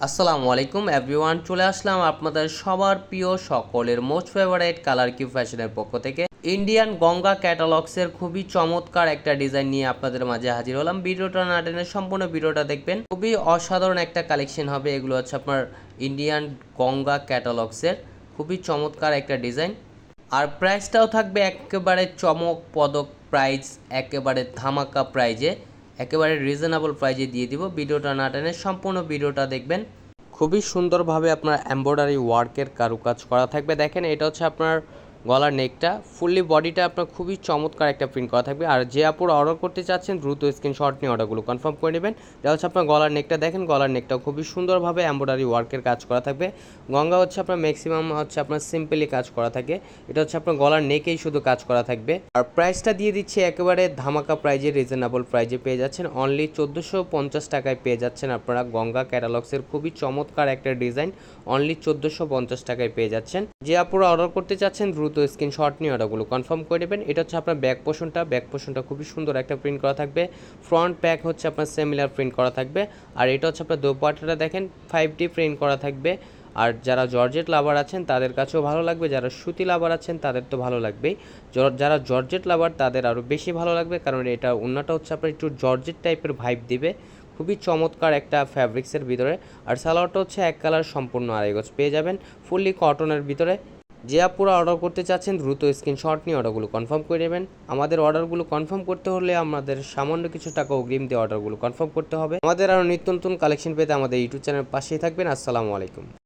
আসসালামু আলাইকুম এভরিওয়ান, চলে আসলাম আপনাদের সবার প্রিয় সকলের মোস্ট ফেভারিট কালার কিউ ফ্যাশনের পক্ষ থেকে ইন্ডিয়ান গঙ্গা ক্যাটালগসের খুবই চমৎকার একটা ডিজাইন নিয়ে আপনাদের মাঝে হাজির হলাম। ভিডিওটা না টেনে সম্পূর্ণ ভিডিওটা দেখবেন, খুবই অসাধারণ একটা কালেকশন হবে। এগুলো হচ্ছে আপনার ইন্ডিয়ান গঙ্গা ক্যাটালগসের খুবই চমৎকার একটা ডিজাইন, আর প্রাইসটাও থাকবে একেবারে চমক পদক প্রাইস, একেবারে ধামাকা প্রাইজে, একেবারে রিজনেবল প্রাইজে দিয়ে দিব। ভিডিওটা না টেনে সম্পূর্ণ ভিডিওটা দেখবেন। খুবই সুন্দরভাবে আপনার এমব্রয়ডারি ওয়ার্কের কারুকাজ করা থাকবে। দেখেন, এটা হচ্ছে আপনার গলার নেকটা, ফুললি বডিটা আপনার খুবই চমৎকার একটা প্রিন্ট করা থাকবে। আর যে আপুর অর্ডার করতে চাচ্ছেন দ্রুত স্ক্রিনশট নিয়ে অর্ডারগুলো কনফার্ম করে নেবেন। এটা হচ্ছে আপনার গলার নেকটা, দেখেন গলার নেকটাও খুবই সুন্দরভাবে এমব্রয়ডারি ওয়ার্কের কাজ করা থাকবে। গঙ্গা হচ্ছে আপনার ম্যাক্সিমাম হচ্ছে আপনার সিম্পলি কাজ করা থাকে, এটা হচ্ছে আপনার গলার নেকেই শুধু কাজ করা থাকবে। আর প্রাইসটা দিয়ে দিচ্ছে একেবারে ধামাকা প্রাইজে, রিজনেবল প্রাইজে পেয়ে যাচ্ছেন। অনলি 1450 টাকায় পেয়ে যাচ্ছেন আপনারা গঙ্গা ক্যাটালগসের খুবই চমৎকার একটা ডিজাইন, অনলি 1450 টাকায় পেয়ে যাচ্ছেন। যে আপনারা অর্ডার করতে চাচ্ছেন দ্রুত স্ক্রিনশট নিয়ে অর্ডারগুলো কনফার্ম করে নেবেন। এটা হচ্ছে আপনার ব্যাক পোর্শনটা খুবই সুন্দর একটা প্রিন্ট করা থাকবে। ফ্রন্ট ব্যাক হচ্ছে আপনার সিমিলার প্রিন্ট করা থাকবে। আর এটা হচ্ছে আপনার দোপাট্টাটা দেখেন 5D প্রিন্ট করা থাকবে। আর যারা জর্জেট লাভার আছেন তাদের কাছেও ভালো লাগবে, যারা সুতি লাভার আছেন তাদের তো ভালো লাগবেই, যারা জর্জেট লাভার তাদের আরও বেশি ভালো লাগবে, কারণ এটা ওন্নাটা হচ্ছে আপনার একটু জর্জেট টাইপের ভাইব দিবে, খুবই চমৎকার একটা ফ্যাব্রিক্সের ভিতরে। আর সালোয়ারটা হচ্ছে এক কালার সম্পূর্ণ আড়াই গজ পেয়ে যাবেন, ফুললি কটনের ভিতরে। যে আপুরা অর্ডার করতে চাচ্ছেন দ্রুত স্ক্রিনশট নিয়ে অর্ডারগুলো কনফার্ম করে নেবেন। আমাদের অর্ডারগুলো কনফার্ম করতে হলে আমাদের সামান্য কিছু টাকা অগ্রিম দিয়ে অর্ডারগুলো কনফার্ম করতে হবে। আমাদের আরও নিত্য নতুন কালেকশন পেতে আমাদের ইউটিউব চ্যানেল পাশেই থাকবেন। আসসালামু আলাইকুম।